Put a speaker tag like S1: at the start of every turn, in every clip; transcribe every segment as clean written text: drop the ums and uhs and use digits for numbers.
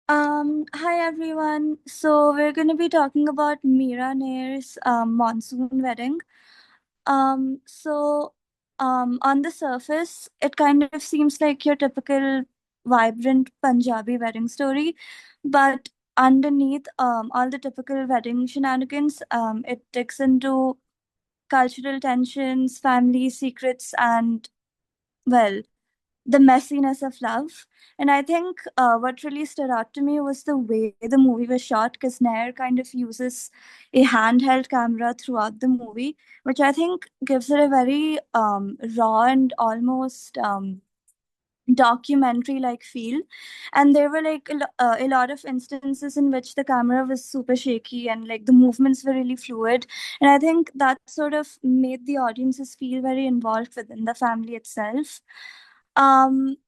S1: Hi everyone. So we're going to be talking about Mira Nair's Monsoon wedding. So on the surface, it kind of seems like your typical vibrant Punjabi wedding story, but underneath all the typical wedding shenanigans, it digs into cultural tensions, family secrets, and well, the messiness of love. And I think what really stood out to me was the way the movie was shot, because Nair kind of uses a handheld camera throughout the movie, which I think gives it a very raw and almost documentary like feel. And there were like a lot of instances in which the camera was super shaky and like the movements were really fluid, and I think that sort of made the audiences feel very involved within the family itself. And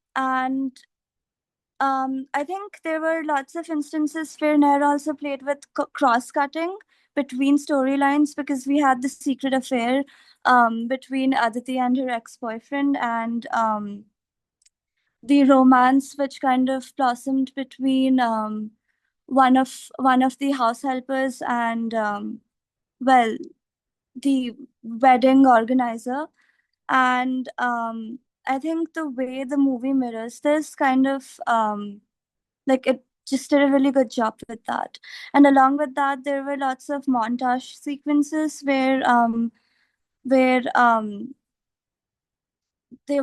S1: I think there were lots of instances where Nair also played with cross-cutting between storylines, because we had the secret affair between Aditi and her ex-boyfriend, and the romance which kind of blossomed between one of the house helpers and well, the wedding organizer. And I think the way the movie mirrors this kind of like it just did a really good job with that. And along with that, there were lots of montage sequences where there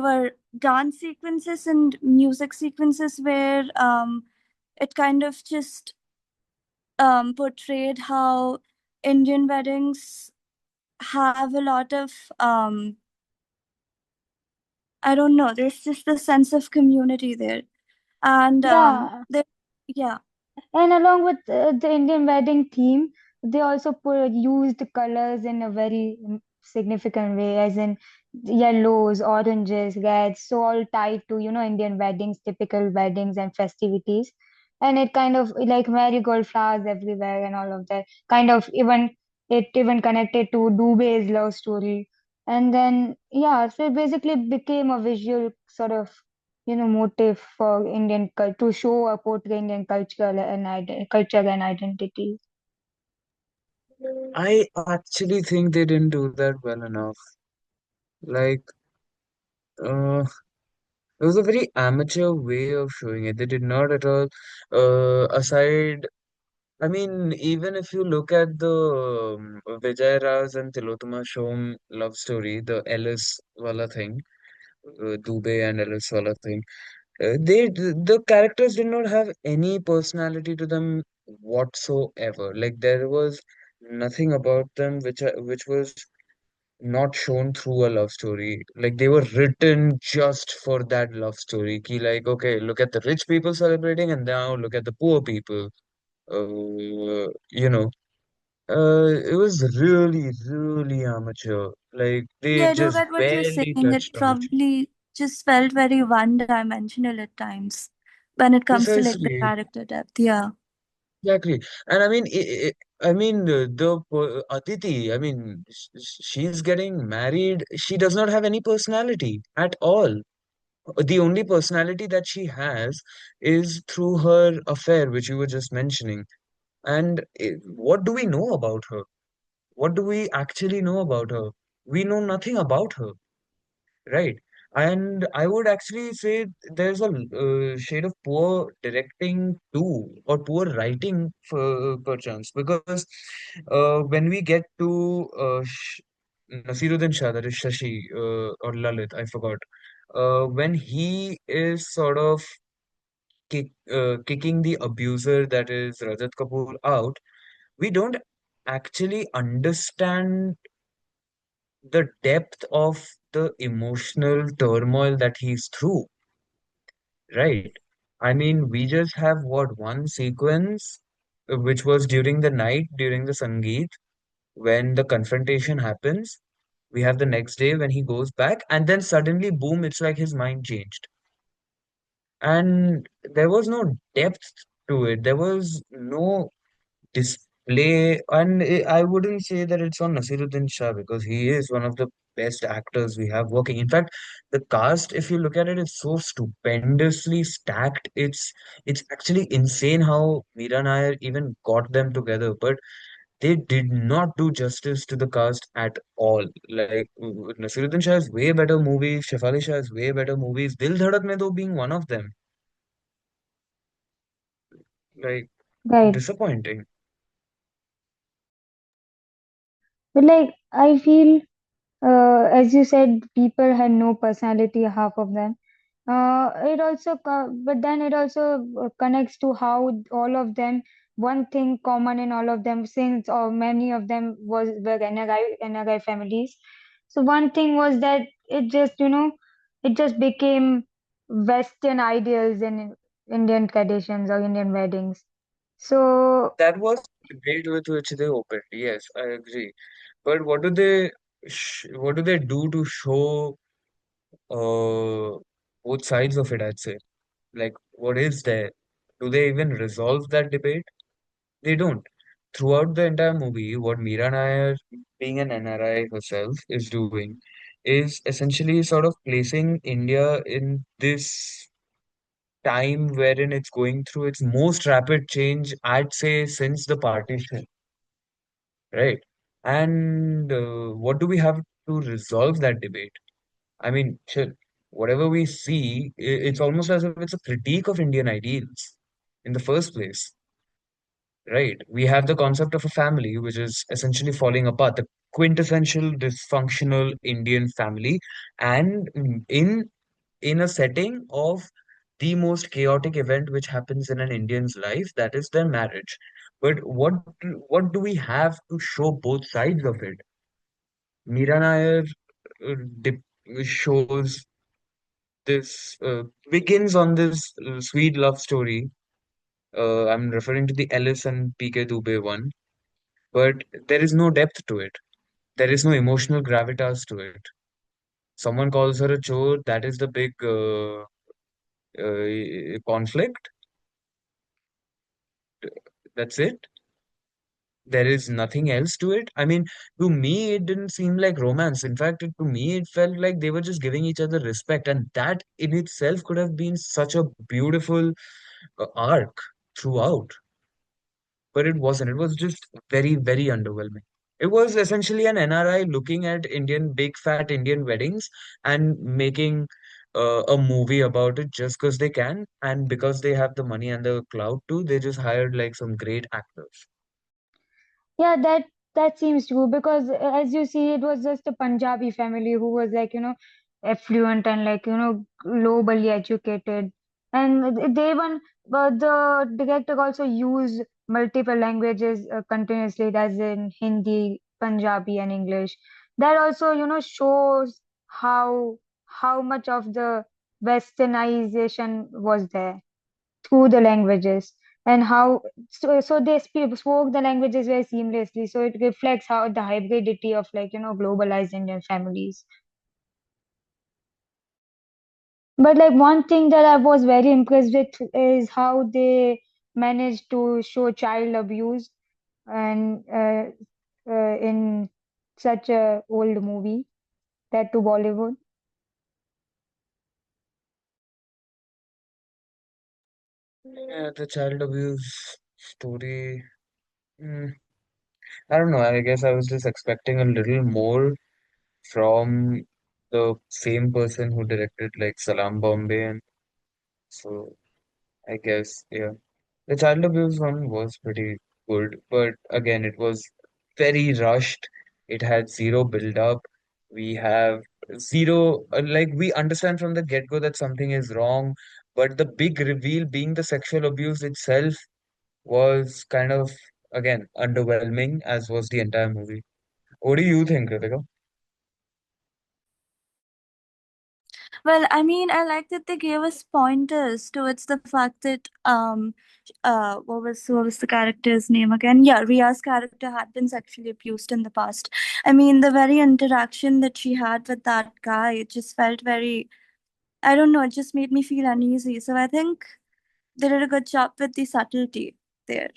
S1: were dance sequences and music sequences where it kind of just portrayed how Indian weddings have a lot of I don't know, there's just a sense of community there. And
S2: Yeah,
S1: there yeah.
S2: and along with the Indian wedding theme, they also used colors in a very significant way, as in yellows, oranges, reds, so all tied to, Indian weddings, typical weddings and festivities. And it kind of like marigold flowers everywhere and all of that. Kind of even connected to Dubey's love story. And then, yeah, so it basically became a visual sort of motive for to show or portray Indian culture and identity.
S3: I actually think they didn't do that well enough. Like, uh, it was a very amateur way of showing it. They did not at all. Aside, I mean, even if you look at the Vijay Raj and Tilotoma Shom love story, the Ellis wala thing, Dubey and Ellis wala thing, the characters did not have any personality to them whatsoever. Like there was nothing about them which was not shown through a love story. Like they were written just for that love story. Ki like, okay, look at the rich people celebrating, and now look at the poor people. You know, it was really, really amateur. Like they
S1: Yeah, I do
S3: just
S1: get what you're
S3: barely
S1: saying. It
S3: touched on it.
S1: probably just felt very one-dimensional at times when it comes to like the
S3: Precisely,
S1: character depth. Yeah.
S3: exactly. And I mean, I mean, Aditi. I mean, she's getting married. She does not have any personality at all. The only personality that she has is through her affair, which you were just mentioning. And what do we know about her? What do we actually know about her? We know nothing about her, right? And I would actually say there's a shade of poor directing too, or poor writing for perchance, because when we get to Nasiruddin Shah, that is Shashi or Lalit, I forgot, when he is sort of kicking the abuser, that is Rajat Kapoor, out, we don't actually understand the depth of the emotional turmoil that he's through, right? I mean, we just have what one sequence, which was during the night, during the Sangeet, when the confrontation happens. We have the next day when he goes back, and then suddenly, boom, it's like his mind changed. And there was no depth to it. There was no display, and I wouldn't say that it's on Nasiruddin Shah because he is one of the best actors we have working. In fact, the cast, if you look at it, it's so stupendously stacked. It's actually insane how Mira Nair even got them together. But they did not do justice to the cast at all. Like Nasiruddin Shah has way better movies, Shefali Shah has way better movies. Dil Dhadak Mein Do being one of them. Like
S2: Right.
S3: disappointing.
S2: But like I feel, as you said, people had no personality, half of them. But then it also connects to how all of them, one thing common in all of them, since or many of them were NRI families. So one thing was that it just became Western ideals in Indian traditions or Indian weddings. So
S3: That was the debate with which they opened. Yes, I agree. But what do they do to show both sides of it, I'd say? Like, what is there? Do they even resolve that debate? They don't. Throughout the entire movie, what Mira Nair, being an NRI herself, is doing is essentially sort of placing India in this time wherein it's going through its most rapid change, I'd say, since the partition, right? And what do we have to resolve that debate? I mean, chill. Whatever we see, it's almost as if it's a critique of Indian ideals in the first place, right? We have the concept of a family, which is essentially falling apart, the quintessential dysfunctional Indian family, and in a setting of the most chaotic event which happens in an Indian's life, that is their marriage. But what do we have to show both sides of it? Mira Nair uh, shows this begins on this sweet love story. I'm referring to the Ellis and PK Dubey one, but there is no depth to it. There is no emotional gravitas to it. Someone calls her a chore. That is the big conflict. That's it. There is nothing else to it. I mean, to me, it didn't seem like romance. In fact, to me, it felt like they were just giving each other respect, and that in itself could have been such a beautiful arc throughout. But it wasn't. It was just very, very underwhelming. It was essentially an NRI looking at big fat Indian weddings and making a movie about it just because they can. And because they have the money and the clout too, they just hired like some great actors.
S2: yeah, that seems true because as you see, it was just a Punjabi family who was affluent and globally educated, and they even but the director also used multiple languages continuously, as in Hindi, Punjabi, and English. That also shows how much of the westernization was there through the languages and so they spoke the languages very seamlessly, so it reflects how the hybridity of globalized Indian families. But like one thing that I was very impressed with is how they managed to show child abuse and in such a old movie, that to Bollywood.
S3: Yeah, the child abuse story. mm, I don't know. I guess I was just expecting a little more from the same person who directed like Salam Bombay, and so I guess yeah. The child abuse one was pretty good, but again, it was very rushed. It had zero build up. We have zero, like, we understand from the get-go that something is wrong, but the big reveal being the sexual abuse itself was kind of, again, underwhelming, as was the entire movie. What do you think, Kritika?
S1: Well, I mean, I like that they gave us pointers towards the fact that what was the character's name again? Yeah, Ria's character had been sexually abused in the past. I mean, the very interaction that she had with that guy, it just felt very, I don't know, it just made me feel uneasy. So I think they did a good job with the subtlety there.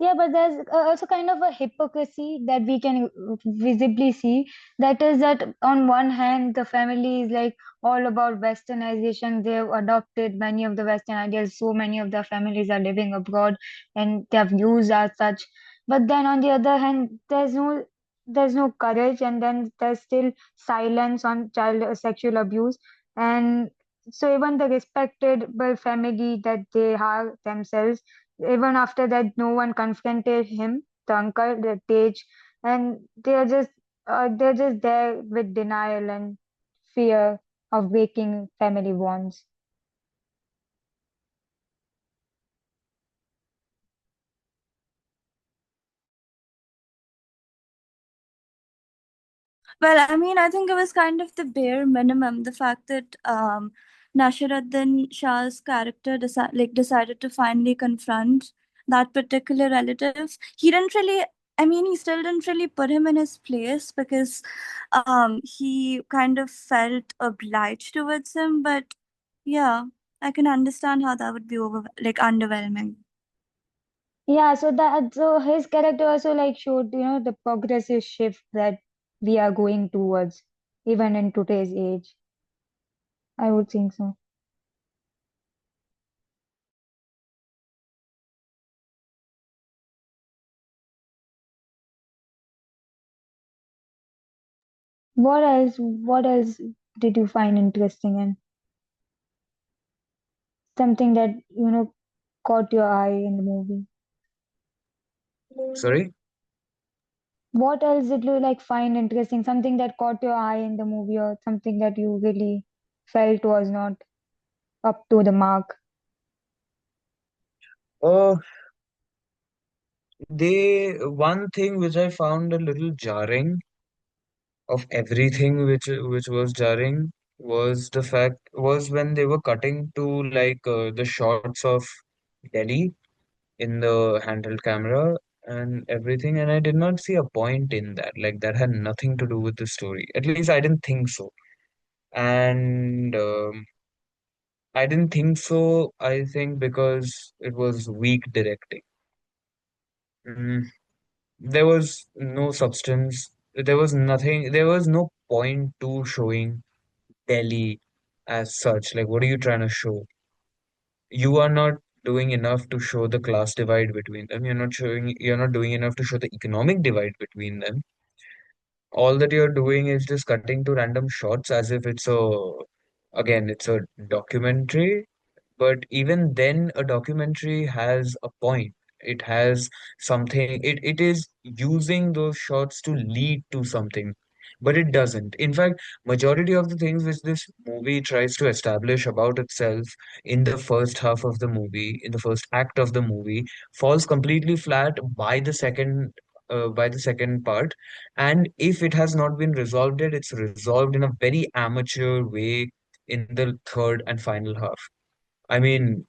S2: Yeah, but there's also kind of a hypocrisy that we can visibly see. That is that on one hand, the family is like all about westernization. They've adopted many of the Western ideas. So many of the families are living abroad and they have views as such. But then on the other hand, there's no courage, and then there's still silence on child sexual abuse. And so even the respectable family that they have themselves, even after that, no one confronted him, the uncle, the Tej, and they're just there with denial and fear of breaking family bonds.
S1: Well, I mean, I think it was kind of the bare minimum. The fact that Nashiruddin Shah's character decided to finally confront that particular relative. He didn't really. I mean, he still didn't really put him in his place because he kind of felt obliged towards him. But yeah, I can understand how that would be underwhelming.
S2: Yeah, so his character also like showed, the progressive shift that we are going towards, even in today's age. I would think so. What else? What else did you find interesting and something that, caught your eye in the movie?
S3: Sorry?
S2: What else did you like find interesting? Something that caught your eye in the movie, or something that you really felt was not up to the mark?
S3: Oh, one thing which I found a little jarring of everything which was jarring was when they were cutting to the shots of Delhi in the handheld camera and everything, and I did not see a point in that. Like that had nothing to do with the story. At least I didn't think so. And I didn't think so, I think because it was weak directing. Mm, there was no substance. There was nothing. There was no point to showing Delhi as such. Like, what are you trying to show? You are not doing enough to show the class divide between them. You're not doing enough to show the economic divide between them. All that you're doing is just cutting to random shots as if again, it's a documentary. But even then, a documentary has a point. It has something, it is using those shots to lead to something, but it doesn't. In fact, majority of the things which this movie tries to establish about itself in the first half of the movie, in the first act of the movie, falls completely flat by the second part. And if it has not been resolved yet, it's resolved in a very amateur way in the third and final half. I mean,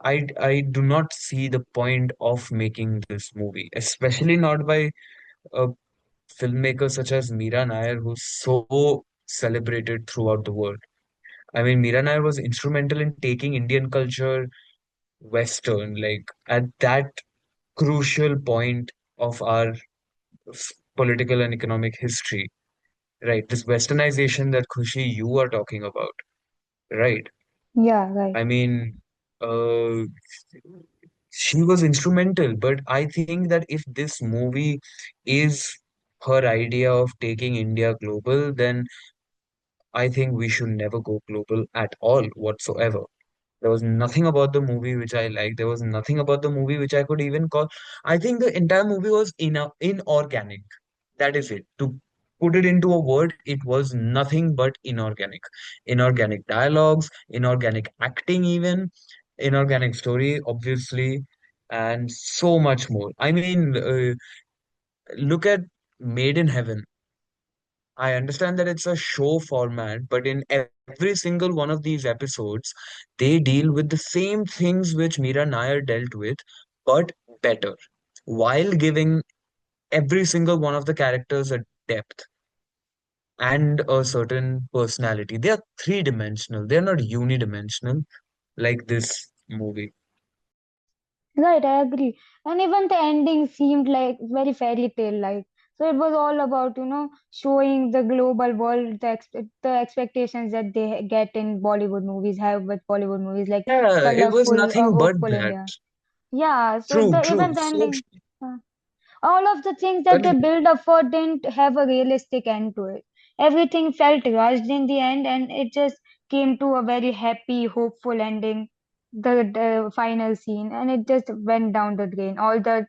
S3: I do not see the point of making this movie, especially not by a filmmaker such as Mira Nair, who's so celebrated throughout the world. I mean, Mira Nair was instrumental in taking Indian culture Western, like at that crucial point of our political and economic history, right? This westernization that Khushi you are talking about, right?
S2: Yeah, right.
S3: I mean, uh, she was instrumental, but I think that if this movie is her idea of taking India global, then I think we should never go global at all whatsoever. There was nothing about the movie which I liked. There was nothing about the movie which I could even call. I think the entire movie was inorganic. That is it. To put it into a word, it was nothing but inorganic. Inorganic dialogues, inorganic acting, even inorganic story, obviously, and so much more. I mean, look at Made in Heaven. I understand that it's a show format, but in every single one of these episodes, they deal with the same things which Mira Nair dealt with, but better, while giving every single one of the characters a depth and a certain personality. They are three-dimensional. They're not unidimensional like this movie.
S2: Right, I agree. And even the ending seemed like very fairy tale like. So it was all about, showing the global world, the expectations that they get in Bollywood movies, have with Bollywood movies, like
S3: Yeah, it was
S2: colorful,
S3: nothing but
S2: hopeful
S3: that.
S2: India. Yeah, so
S3: True,
S2: the
S3: true.
S2: even the
S3: So,
S2: ending. uh, all of the things that they
S3: correct.
S2: built up for didn't have a realistic end to it. Everything felt rushed in the end, and it just came to a very happy, hopeful ending, the final scene, and it just went down the drain. All the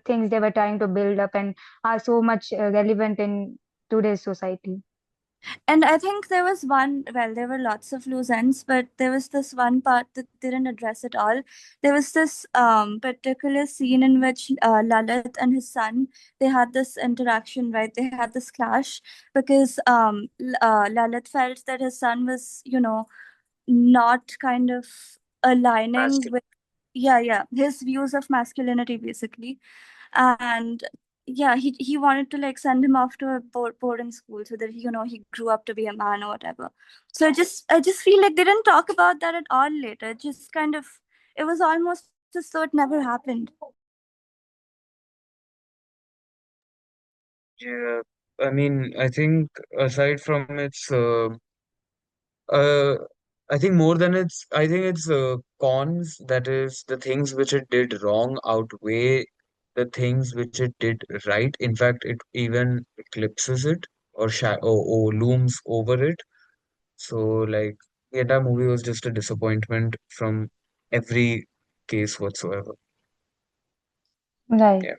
S2: things they were trying to build up and are so much relevant in today's society.
S1: And I think there was one, well, there were lots of loose ends, but there was this one part that didn't address it all. There was this particular scene in which Lalit and his son, they had this interaction, right? They had this clash because Lalit felt that his son was, not kind of aligning
S3: Masculine.
S1: with, yeah, his views of masculinity, basically. And yeah, he wanted to like send him off to a boarding school so that he grew up to be a man or whatever. So I just feel like they didn't talk about that at all later. It just kind of, it was almost as though it never happened.
S3: Yeah, I mean, I think aside from its, uh, I think more than its, I think its cons, that is, the things which it did wrong outweigh the things which it did right. In fact, it even eclipses it or looms over it. So, like, the entire movie was just a disappointment from every case whatsoever.
S2: Right.
S3: Yeah.